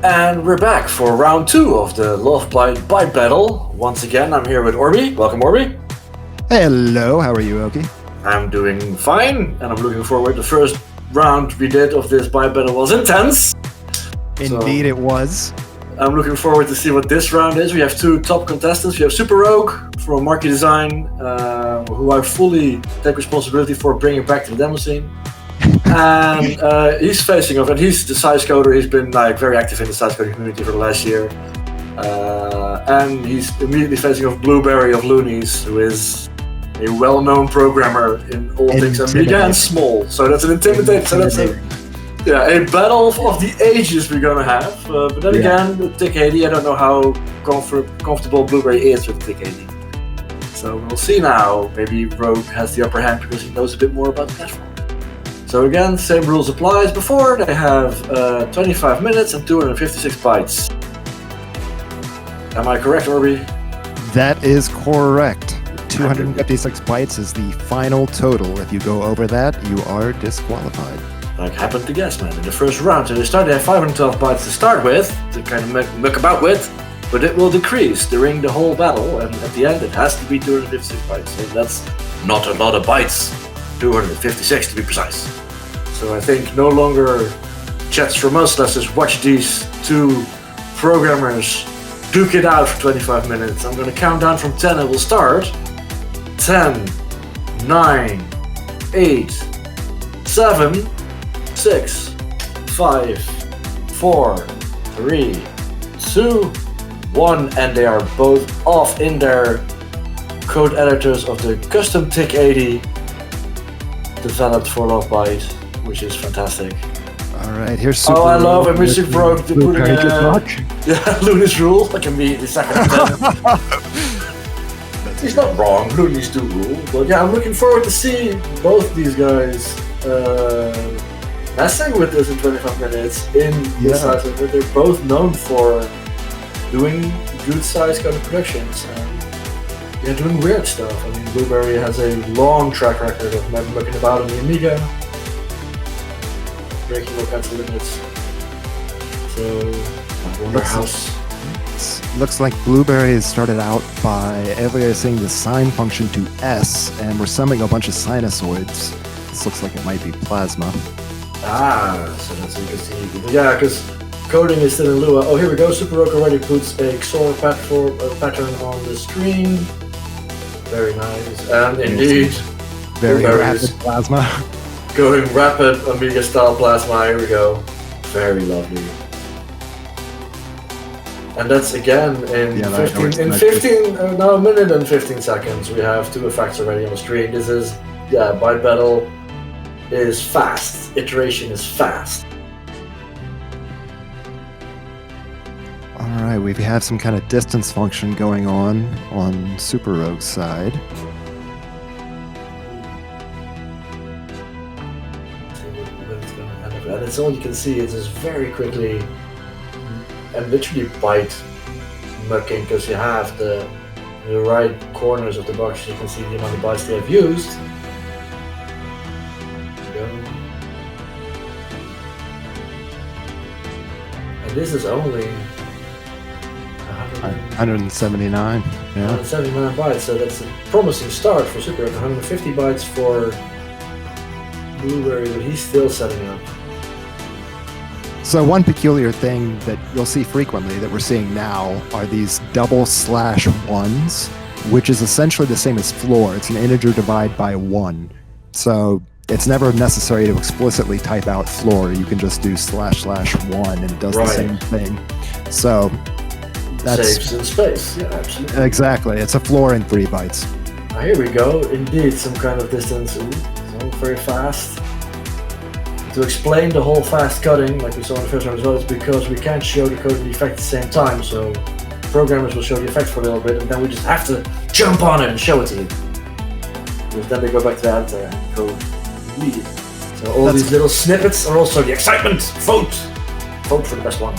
And we're back for round 2 of the Lovebyte Byte Battle. Once again, I'm here with Orby. Welcome, Orby. Hello, how are you, Oki? I'm doing fine, and I'm looking forward. The first round we did of this Byte Battle was intense. Indeed, it was. I'm looking forward to see what this round is. We have 2 top contestants. We have Superogue from Marquee Design, who I fully take responsibility for bringing back to the demo scene. And he's facing off, and he's the size coder. He's been very active in the size coding community for the last year. And he's immediately facing off Blueberry of Loonies, who is a well-known programmer in all things Amiga and small. So that's an intimidating. So that's a battle of the ages we're gonna have. But then again, the TIC 80, I don't know how comfortable Blueberry is with the TIC 80. So we'll see now. Maybe Rogue has the upper hand because he knows a bit more about the platform. So again, same rules apply as before. They have 25 minutes and 256 bytes. Am I correct, Orby? That is correct. 256 bytes is the final total. If you go over that, you are disqualified. Like happened to guess, man. In the first round, so they have 512 bytes to start with, to kind of muck about with, but it will decrease during the whole battle, and at the end it has to be 256 bytes. So that's not a lot of bytes. 256 to be precise. So I think no longer chats from us, let's just watch these 2 programmers duke it out for 25 minutes. I'm gonna count down from 10 and we'll start. 10, 9, 8, 7, 6, 5, 4, 3, 2, 1, and they are both off in their code editors of the custom TIC 80 developed for Lovebyte, which is fantastic. Alright, here's Super. I love it. Mr. Broke to put in Looney's rule. I can be the second of them. He's not wrong. Looney's do rule. But yeah, I'm looking forward to see both these guys messing with this in 25 minutes in this size. They're both known for doing good size kind of productions. Doing weird stuff. I mean, Blueberry has a long track record of mucking about on the Amiga, breaking all kinds of limits. So, I wonder how. Looks like Blueberry has started out by everything the sine function to S, and we're summing a bunch of sinusoids. This looks like it might be plasma. So that's interesting. Yeah, because coding is still in Lua. Oh, here we go. Superogue already puts a XOR pattern on the screen. Very nice. And indeed, very rapid plasma. Going rapid Amiga style plasma. Here we go. Very lovely. And that's again in 15, a minute and 15 seconds. We have 2 effects already on the screen. This is, Byte Battle is fast. Iteration is fast. Alright, we have some kind of distance function going on Superogue's side. And it's all you can see is just very quickly and literally byte mucking, because you have the right corners of the box. You can see the amount of bytes they have used. There we go. And this is only 179. Yeah. 179 bytes, so that's a promising start for Superogue. 150 bytes for Blueberry, but he's still setting up. So one peculiar thing that you'll see frequently that we're seeing now are these double/1s, which is essentially the same as floor. It's an integer divide by 1. So it's never necessary to explicitly type out floor. You can just do //1 and it does the same thing. So that saves in space. Yeah, absolutely. Exactly. It's a floor in 3 bytes. Here we go. Indeed, some kind of distance. So very fast. To explain the whole fast cutting, like we saw in the first round as well, is because we can't show the code and the effect at the same time. So programmers will show the effect for a little bit, and then we just have to jump on it and show it to you. Because then they go back to the editor and code immediately. So all these little snippets are also the excitement. Vote for the best one.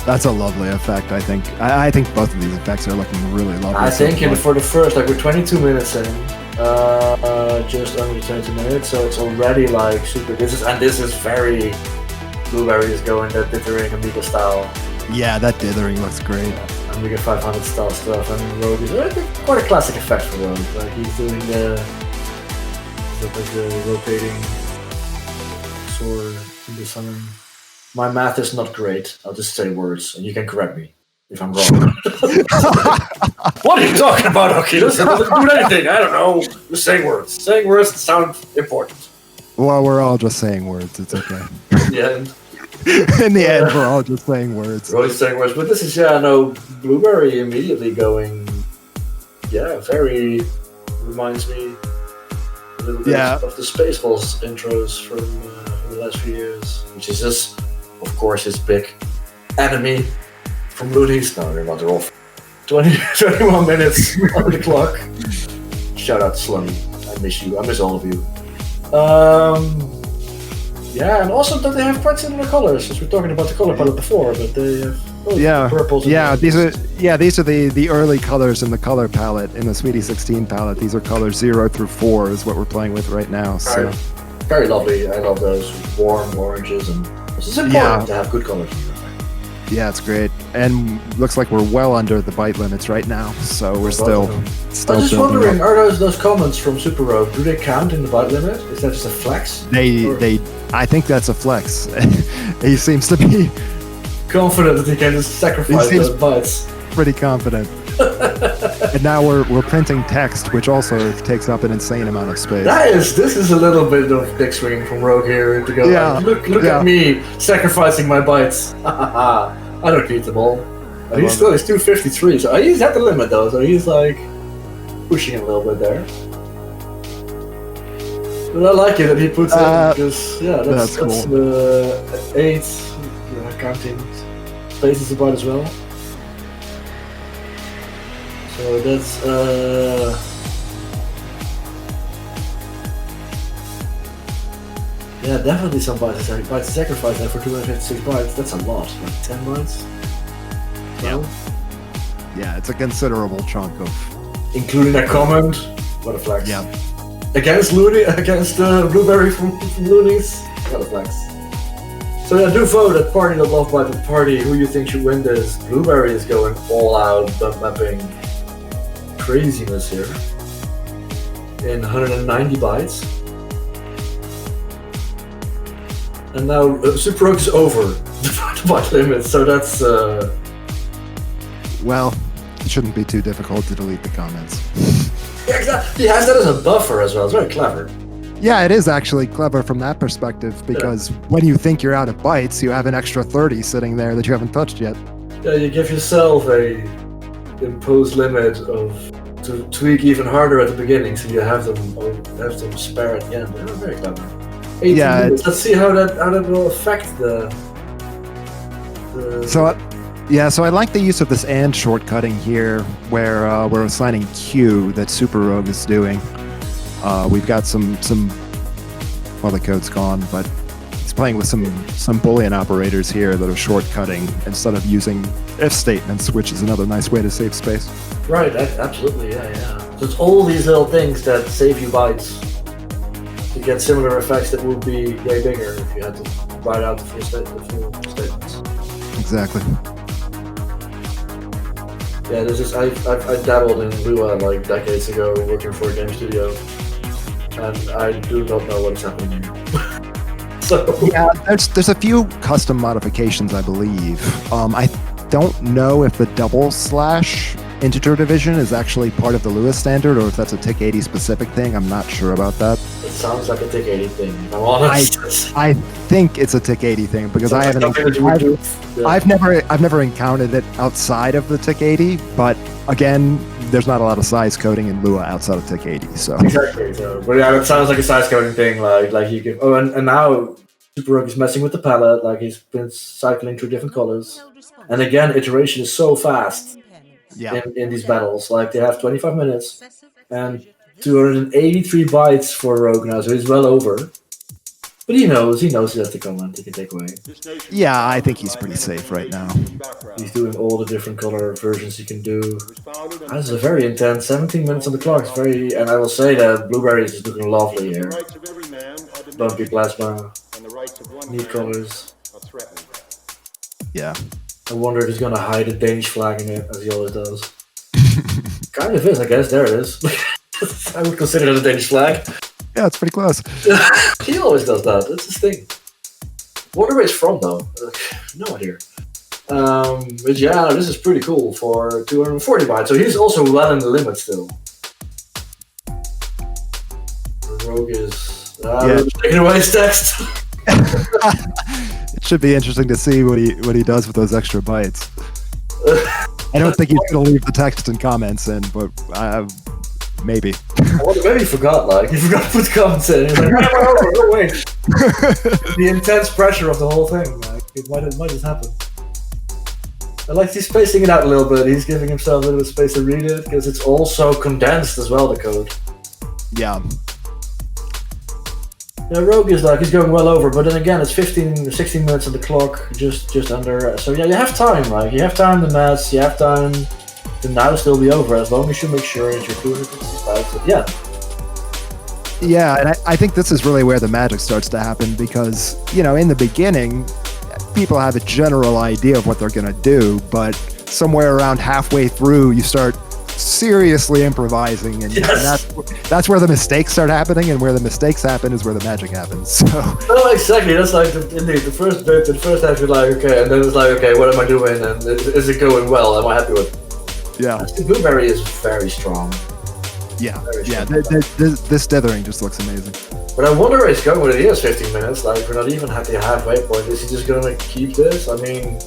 That's a lovely effect, I think. I think both of these effects are looking really lovely. I think for the first, we're 22 minutes in, just under 20 minutes, so it's already super. This is very Blueberry is going that dithering Amiga style. Yeah, that dithering looks great. Amiga 500 style stuff, and Rogue is quite a classic effect for Rogue. Like he's doing the rotating sword in the sun. My math is not great. I'll just say words, and you can correct me if I'm wrong. What are you talking about, Oculus? It doesn't do anything. I don't know. Just saying words. Saying words that sound important. Well, we're all just saying words. It's okay. Yeah. In the end, we're all just saying words. We're all just saying words. But this is, Blueberry immediately going, very reminds me a little bit of the Spaceballs intros from the last few years, which is just, of course, his big enemy from Loonies. No, they're not. They're off. 21 minutes on the clock. Shout out to Slummy. I miss you. I miss all of you. And also that they have quite similar colors. Since we're talking about the color palette before, but they have purples. These are the early colors in the color palette in the Sweetie 16 palette. These are colors 0 through 4 is what we're playing with right now. So very lovely. I love those warm oranges, and it's important to have good colors. Yeah, it's great, and looks like we're well under the byte limits right now. So we're still. I'm just wondering, are those comments from Superogue? Do they count in the byte limit? Is that just a flex? I think that's a flex. He seems to be confident that he can just sacrifice those bytes. Pretty confident. And now we're printing text, which also takes up an insane amount of space. This is a little bit of dick swinging from Rogue here to go. Look at me sacrificing my bytes. I don't need them all. He's 253, so he's at the limit though. So he's like pushing a little bit there. But I like it that he puts in because that's cool. 8 counting spaces about as well. So that's definitely some bytes to sacrifice there for 256 bytes. That's a lot, like 10 bytes. Yeah, it's a considerable chunk of. Including that comment. What a flex. Yeah. Against Blueberry from Loonies. What a flex. So do vote at party.lovebyte party who you think should win this. Blueberry is going all out, dump mapping craziness here. In 190 bytes. And now Superogue is over the byte limit, so that's well, it shouldn't be too difficult to delete the comments. Yeah, exactly. He has that as a buffer as well. It's very clever. Yeah, it is actually clever from that perspective because when you think you're out of bytes, you have an extra 30 sitting there that you haven't touched yet. Yeah, you give yourself a imposed limit to tweak even harder at the beginning, so you have them spare at the end. They're very clever. 18 minutes. Let's see how that will affect the. So I like the use of this and shortcutting here, where we're assigning Q that Superogue is doing. We've got some. Well, the code's gone, but he's playing with some Boolean operators here that are shortcutting instead of using if statements, which is another nice way to save space. Right. Absolutely. Yeah. So it's all these little things that save you bytes. You get similar effects that would be way bigger if you had to write out the full statements. Exactly. Yeah, I dabbled in Lua like decades ago, working for a game studio, and I do not know what's happening here. There's a few custom modifications, I believe. I don't know if the double slash integer division is actually part of the Lua standard, or if that's a TIC80 specific thing. I'm not sure about that. It sounds like a TIC80 thing, if I'm honest. I think it's a TIC80 thing because I've never encountered it outside of the TIC80, but again, there's not a lot of size coding in Lua outside of TIC80. So exactly. But yeah, it sounds like a size coding thing. Like you can. Oh, and now Superogue is messing with the palette. Like he's been cycling through different colors, and again, iteration is so fast. In these battles, like they have 25 minutes and 283 bytes for Rogue now, so he's well over. But he knows he has the comment he can take away. Yeah, I think he's pretty safe right now. He's doing all the different color versions he can do. This is a very intense 17 minutes on the clock. It's and I will say that Blueberry is looking lovely here. Bumpy plasma, neat colors. Yeah. I wonder if he's gonna hide a Danish flag in it, as he always does. Kind of is, I guess. There it is. I would consider it a Danish flag. Yeah, it's pretty close. He always does that. That's his thing. Wonder where it's from, though. No idea. But yeah, this is pretty cool for 240 bytes. So he's also well in the limit still. Rogue is taking away his text. It should be interesting to see what he does with those extra bytes. I don't think he's going to leave the text and comments in, but maybe. Well, maybe he forgot. He forgot to put comments in. He's like, no, wait. The intense pressure of the whole thing. It might just happen. And he's spacing it out a little bit. He's giving himself a little bit of space to read it because it's also condensed as well. The code. Yeah. Yeah, Rogue is he's going well over, but then again, it's 16 minutes on the clock, just under. So yeah, you have time. You have time to mess. You have time to now still be over as long as you make sure that you're 265. So, yeah. Yeah, and I think this is really where the magic starts to happen because in the beginning, people have a general idea of what they're going to do, but somewhere around halfway through, you start seriously improvising, and that's where the mistakes start happening, and where the mistakes happen is where the magic happens. So no, exactly. That's indeed the first bit. The first half you're like, okay, and then it's like, okay, what am I doing? And is it going well? Am I happy with it? Yeah. The blueberry is very strong. Yeah, this dithering just looks amazing. But I wonder where he's going with it. He has 15 minutes. We're not even at the halfway point. Is he just going to keep this? I mean,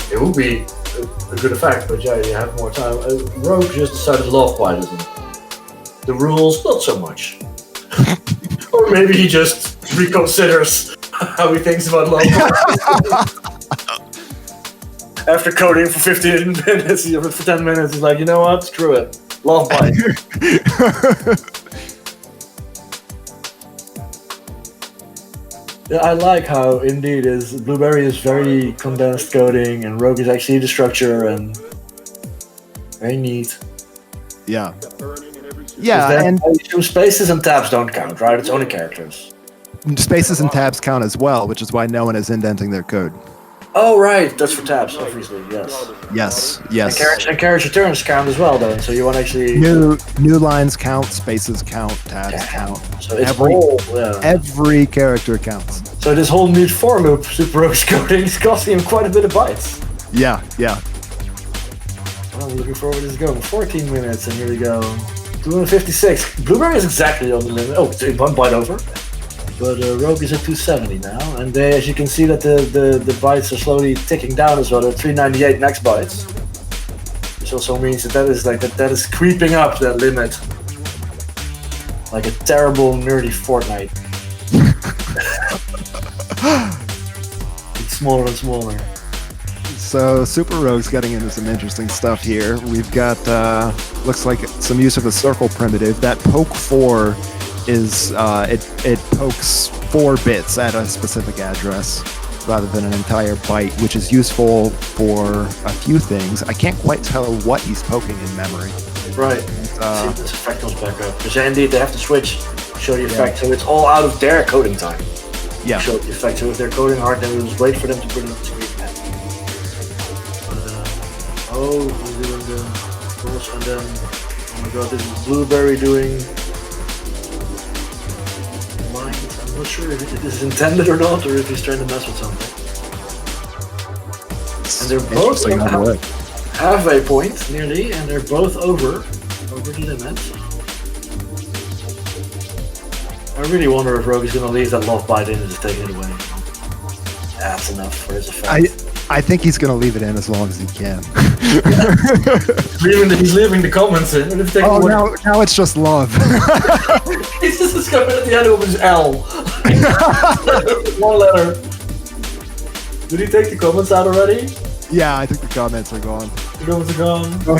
it would be a good effect, but yeah, you have more time. Rogue just decided Lovebyte isn't. The rules, not so much. Or maybe he just reconsiders how he thinks about Lovebyte. After coding for 15 minutes, for 10 minutes, he's like, you know what? Screw it. Lovebyte. Yeah, I like how indeed Blueberry is very condensed coding, and Rogue is actually the structure and very neat. Yeah. Yeah, and spaces and tabs don't count, right? It's only characters. Spaces and tabs count as well, which is why no one is indenting their code. Oh, right. That's for tabs, obviously. Yes. Yes. And carriage returns count as well, then. So you want to actually new lines count, spaces count, tabs count. So it's every character counts. So this whole new for loop Superogue coding is costing him quite a bit of bytes. Yeah. I'm looking forward to this going. 14 minutes, and here we go. 256. Blueberry is exactly on the limit. Oh, it's 1 byte over. But Rogue is at 270 now, and as you can see that the bytes are slowly ticking down as well. They're 398 next bytes, which also means that is creeping up that limit, like a terrible nerdy Fortnite. It's smaller and smaller. So Superogue's getting into some interesting stuff here. We've got looks like some use of a circle primitive. That poke 4 is it pokes 4 bits at a specific address rather than an entire byte, which is useful for a few things. I can't quite tell what he's poking in memory. Right. See if this effect comes back up. Because indeed they have to switch, show the effect, so it's all out of their coding time. Yeah. Show the effect. So if they're coding hard, then we'll just wait for them to put it on the screen. He's doing the course, and then oh my god, this is Blueberry doing. I'm not sure if it is intended or not, or if he's trying to mess with something. And they're both halfway point, nearly, and they're both over the limit. I really wonder if Rogue is going to leave that Lovebyte in and just take it away. That's enough for his effect. I think he's going to leave it in as long as he can. He's leaving the comments in. Now it's just love. He's just coming at the end of his L. 1 letter. Did he take the comments out already? Yeah, I think the comments are gone. The comments are gone. Oh,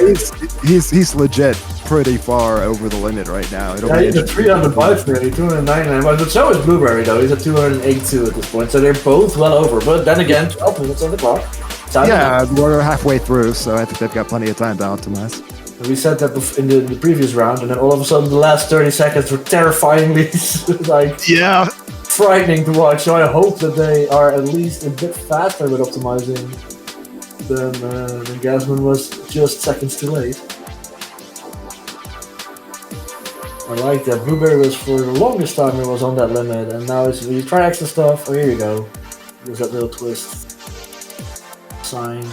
he's legit pretty far over the limit right now. He's at 300 bytes nearly, 299 bytes. But so is Blueberry though. He's at 282 at this point. So they're both well over. But then again, 12 minutes on the clock. We're halfway through, so I think they've got plenty of time to optimize. We said that in the previous round, and then all of a sudden the last 30 seconds were terrifyingly frightening to watch. So I hope that they are at least a bit faster with optimizing than Gasman was just seconds too late. I like that. Blueberry was for the longest time it was on that limit, and now it's when you try extra stuff. Oh, here you go. There's that little twist sign.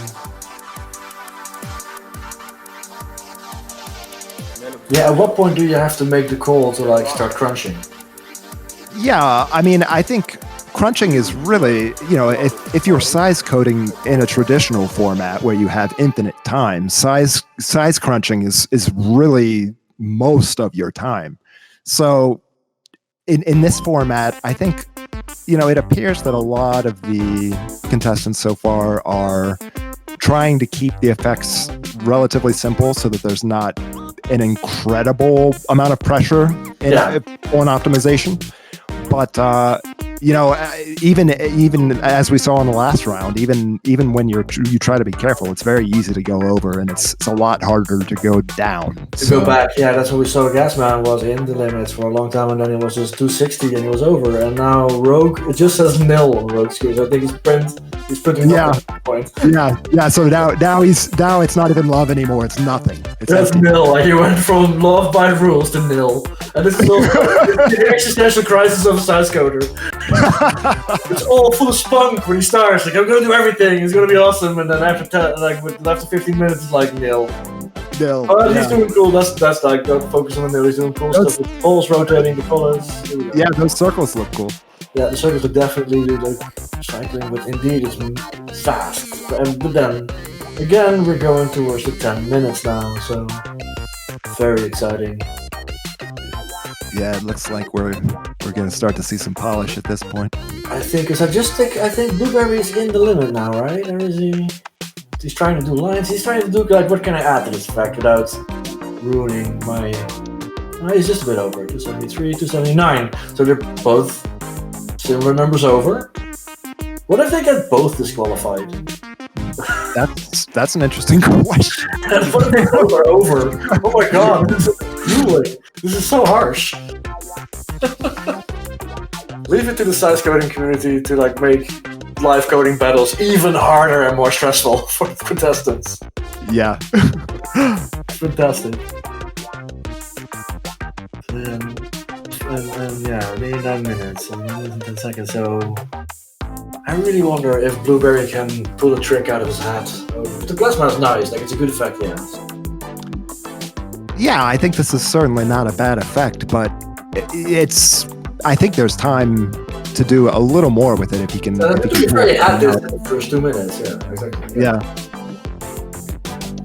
Yeah, at what point do you have to make the call to like start crunching? Yeah, I mean, I think crunching is really, if you're size coding in a traditional format where you have infinite time, size crunching is really most of your time. So in this format, I think, it appears that a lot of the contestants so far are trying to keep the effects relatively simple so that there's not an incredible amount of pressure on optimization. But even as we saw in the last round, even when you try to be careful, it's very easy to go over, and it's a lot harder to go down. Go back, yeah, that's what we saw. Gasman was in the limits for a long time, and then it was just 260, and it was over. And now Rogue, it just says nil on Rogue screens. I think he's printing up at that point. Yeah. So now it's not even love anymore. It's nothing. That's nil. Like he went from Lovebyte rules to nil, and this is also the existential crisis of a size coder. It's all full of spunk when he starts. Like, I'm gonna do everything. It's gonna be awesome. And then after 15 minutes, it's like nil. But he's doing cool. That's like, don't focus on the nil. He's doing cool stuff with the balls rotating, the colors. Yeah, those circles look cool. Yeah, the circles are definitely like cycling, but indeed it's fast. But then again, we're going towards the 10 minutes now, so very exciting. Yeah, it looks like we're going to start to see some polish at this point. I think Blueberry is in the limit now, right? Or is he? He's trying to do lines. He's trying to do like, what can I add to this effect without ruining my? He's just a bit over. 273, 279. So they're both similar numbers over. What if they get both disqualified? That's an interesting question. What if they both are over? Oh my god, this is so harsh. Leave it to the size coding community to like make live coding battles even harder and more stressful for the contestants. Yeah. Fantastic. And yeah, 89 minutes and 10 seconds. So I really wonder if Blueberry can pull a trick out of his hat. The plasma is nice, like it's a good effect, yeah. Yeah, I think this is certainly not a bad effect, but I think there's time to do a little more with it if you can. He's already had this in the first 2 minutes, yeah, exactly. Yeah.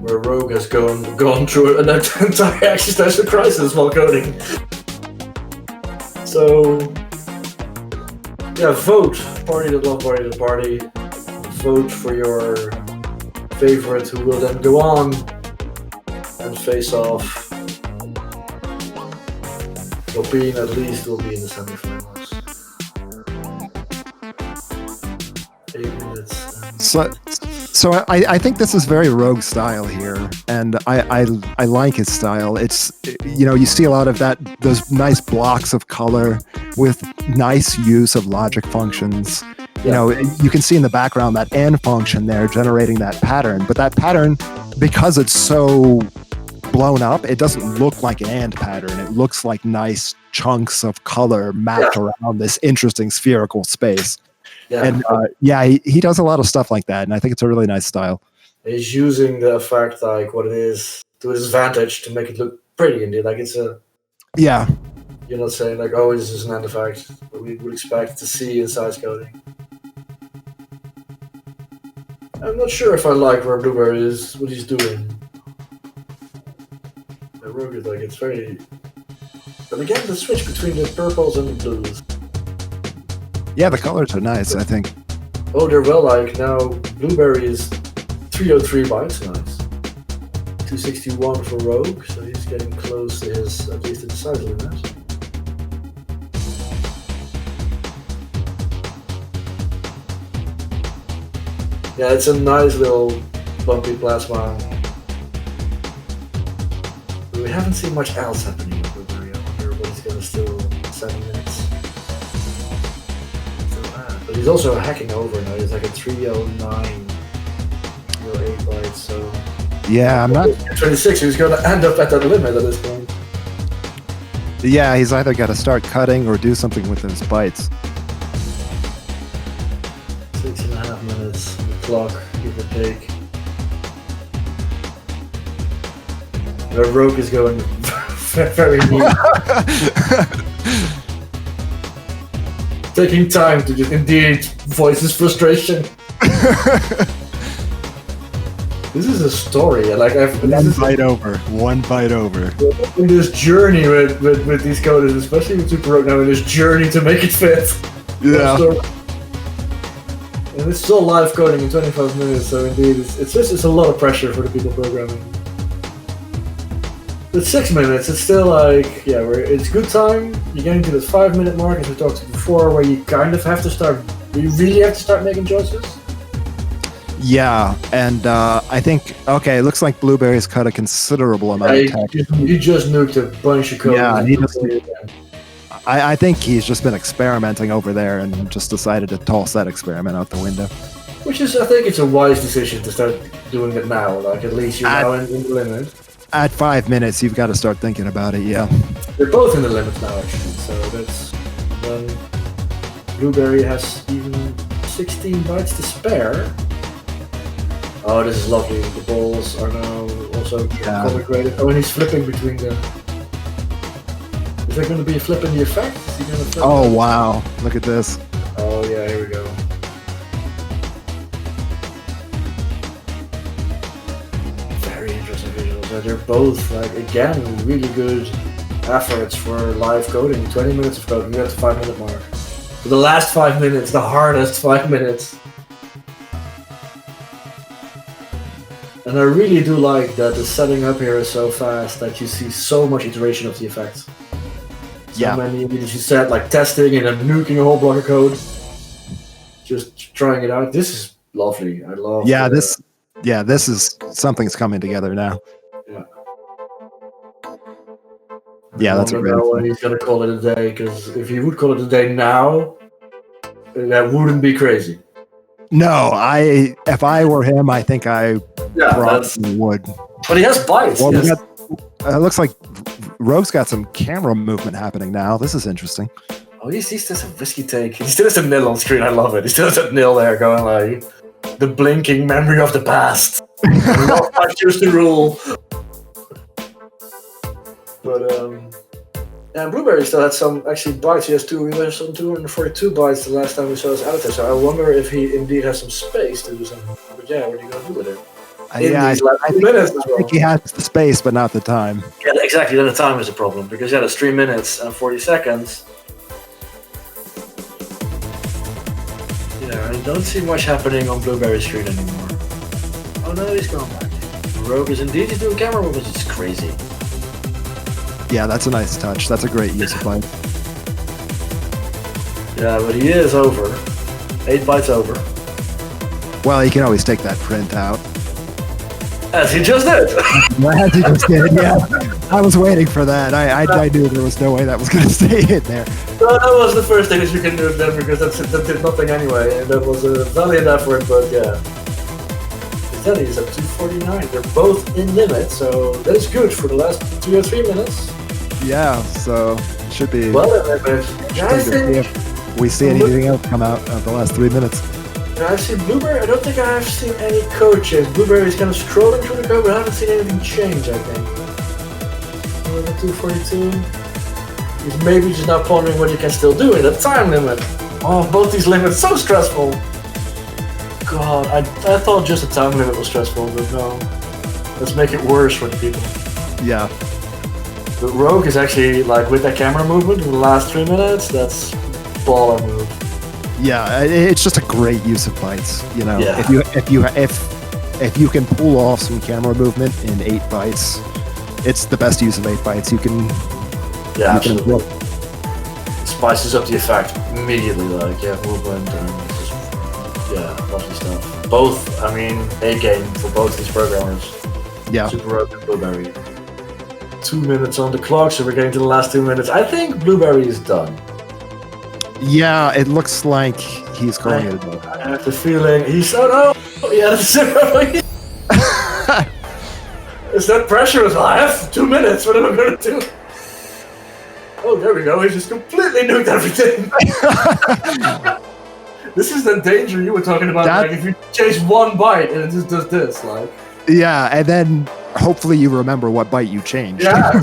Where Rogue has gone through an entire existential crisis while coding. So, yeah, vote. Party that love party the party. Vote for your favorite, who will then go on and face off. Lopine at least will be in the semifinals. 8 minutes. So I think this is very Rogue style here, and I like his style. It's, you see a lot of those nice blocks of color with nice use of logic functions. Yeah. You can see in the background that AND function there generating that pattern, but that pattern, because it's so blown up, it doesn't look like an AND pattern. It looks like nice chunks of color mapped around this interesting spherical space. Yeah. And he does a lot of stuff like that, and I think it's a really nice style. He's using the effect like what it is to his advantage to make it look pretty indeed. Like it's a You're not saying like, oh, this is an AND effect, but we would expect to see in size coding. I'm not sure if I like where Blueberry is, what he's doing. The Rogue is like, it's very... But again, the switch between the purples and the blues. Yeah, the colors are nice, I think. Oh, they're well like, now Blueberry is 303 bytes, nice. 261 for Rogue, so he's getting close to his, at least to the size limit. Yeah, it's a nice little bumpy plasma. But we haven't seen much else happening with Blueberry. I wonder what he's gonna still 7 minutes. he's also hacking over now. He's like a 309 or 8 bytes. So Yeah, I'm not. 26. He's going to end up at that limit at this point. Yeah, he's either got to start cutting or do something with those bytes. 6.5 minutes on the clock, give or take. The Rogue is going very neat. Taking time to just indeed voice his frustration. This is a story. Like One byte over. In this journey with these coders, especially with Superogue now, in this journey to make it fit. Yeah. And it's still live coding in 25 minutes, so indeed, it's a lot of pressure for the people programming. With 6 minutes, it's still like, yeah, it's good time. You're getting to the 5 minute mark, as we talked about before, where you kind of have to start, you really have to start making choices. Yeah, and I think, okay, it looks like Blueberry's cut a considerable amount of text. He just nuked a bunch of code. Yeah, I think he's just been experimenting over there and just decided to toss that experiment out the window. Which is, I think it's a wise decision to start doing it now. Like, at least you're now in the limit. At 5 minutes, you've got to start thinking about it, yeah. They're both in the limit now, actually. So that's when Blueberry has even 16 bytes to spare. Oh, this is lovely. The balls are now also color graded. Oh, and he's flipping between them. Is there going to be a flip in the effect? Is he going to flip? Oh, wow. Look at this. Oh, yeah, here we go. Very interesting visuals. They're both, like, again, really good efforts for live coding. 20 minutes of coding. We're at the 5 minute mark. For the last 5 minutes, the hardest 5 minutes. And I really do like that the setting up here is so fast that you see so much iteration of the effects. So many, as you said, like testing and then nuking a whole block of code. Just trying it out. This is lovely. I love. Yeah, this is something's coming together now. Yeah. Yeah, that's a great. When he's gonna call it a day, because if he would call it a day now, that wouldn't be crazy. No, if I were him, I think I probably would. But he has bytes. Well, it looks like Rogue's got some camera movement happening now. This is interesting. Oh, he still has a risky take. He still has a nil on screen. I love it. He still has that nil there going like the blinking memory of the past. I choose the rule. But and Blueberry still had some actually bytes. He has some 242 bytes the last time we saw his editor. So I wonder if he indeed has some space to do something. But yeah, what are you going to do with it? I think he has the space, but not the time. Yeah, exactly. Then the time is a problem because that's 3 minutes and 40 seconds. Yeah, I don't see much happening on Blueberry's screen anymore. Oh no, he's gone back. Rogue is indeed doing camera movements. It's crazy. Yeah, that's a nice touch. That's a great use of byte. Yeah, but he is over. 8 bytes over. Well, you can always take that print out. As he just did. As he just did, yeah. I was waiting for that. I knew there was no way that was going to stay in there. No, that was the first thing that you can do then because that did nothing anyway. And that was a valiant effort, but yeah. Instead, he's at 249. They're both in limit, so that is good for the last 2 or 3 minutes. Yeah, so it should be. Well, in limit. I think if we see anything else come out of the last 3 minutes. I've seen Blueberry. I don't think I have seen any code change. Blueberry is kind of scrolling through the code, but I haven't seen anything change, I think. 242. He's maybe just now pondering what you can still do in that time limit. Oh, both these limits so stressful. God, I thought just the time limit was stressful, but no. Let's make it worse for the people. Yeah. But Rogue is actually, like, with that camera movement in the last 3 minutes, that's baller move. Yeah, it's just a great use of bytes. You know, Yeah. if you can pull off some camera movement in 8 bytes, it's the best use of 8 bytes. You can. Yeah, absolutely. Spices up the effect immediately, like movement and just, lovely stuff. Both, I mean, A game for both these programmers. Yeah. Superogue and Blueberry. 2 minutes on the clock, so we're getting to the last 2 minutes. I think Blueberry is done. Yeah, it looks like he's calling it a day. I have the feeling he's so no. Yeah, that's zero. Is that pressure? I have 2 minutes. What am I going to do? Oh, there we go. He just completely nuked everything. This is the danger you were talking about. Like if you change one byte and it just does this, like. Yeah, and then hopefully you remember what byte you changed. Yeah.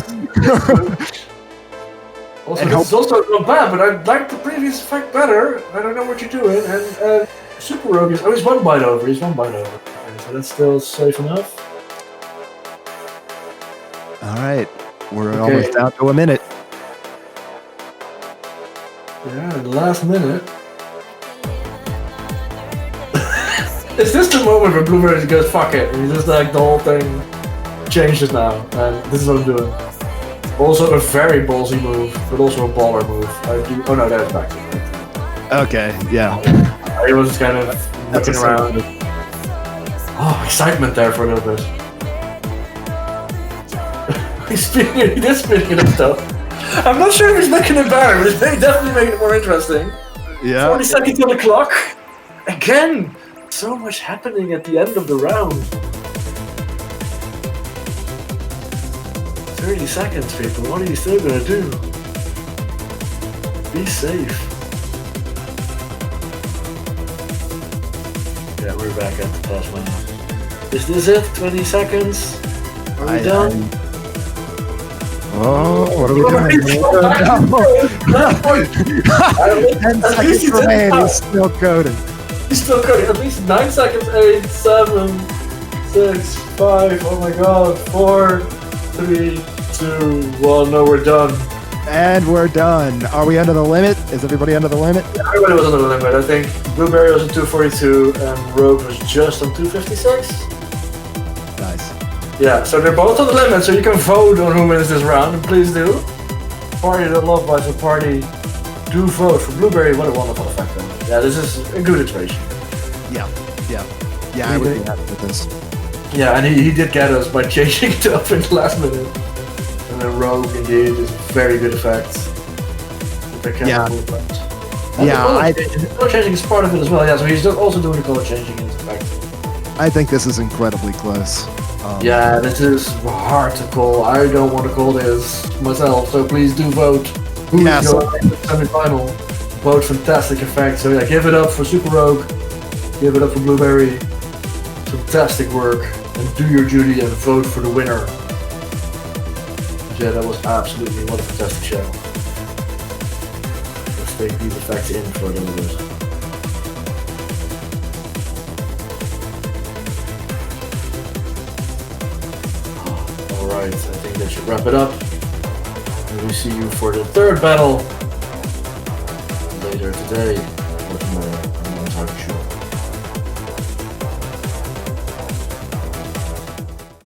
Also, this is also not bad, but I like the previous effect better. I don't know what you're doing, and Superogue is he's 1 byte over. He's 1 byte over. Okay, so that's still safe enough. All right, we're almost down to a minute. Yeah, the last minute. Is this the moment where Blueberry goes fuck it, and he just like the whole thing changes now, and this is what I'm doing. Also a very ballsy move, but also a baller move. Oh no, that's back. Okay, yeah. I was just kind of looking around. Oh, excitement there for a little bit. He did spinning it up though. I'm not sure if he's making it better, but it's definitely making it more interesting. Yeah. 40 seconds on the clock. Again, so much happening at the end of the round. 30 seconds, people. What are you still gonna do? Be safe. Yeah, we're back at the plus now. Is this it? 20 seconds? Are we done? Oh, what are we doing? 10 seconds remain. He's still coding. He's still coding. At least 9 seconds. 8, 7, 6, 5. Oh my god. 4, 3, 2, 1. No, we're done. And we're done. Are we under the limit? Is everybody under the limit? Yeah, everybody was under the limit. I think Blueberry was at 242 and Rogue was just on 256. Nice. Yeah, so they're both on the limit, so you can vote on who wins this round, and please do. Party that Lovebyte will party. Do vote for Blueberry. What a wonderful effect, though. Yeah, this is a good iteration. Yeah, I would be happy with this. Yeah, and he did get us by changing it up in the last minute. And then Rogue, indeed, is very good effects. Yeah. The color changing is part of it as well, yeah, so he's also doing the color changing in effect. I think this is incredibly close. Yeah, this is hard to call. I don't want to call this myself, so please do vote. Who is going to the semi-final? Both fantastic effects. So yeah, give it up for Superogue. Give it up for Blueberry. Fantastic work. And do your duty and vote for the winner. Yeah, that was absolutely what a fantastic show. Let's take these effects in for a little bit. Alright, I think that should wrap it up. And we see you for the third battle later today or tomorrow. I'm not entirely sure.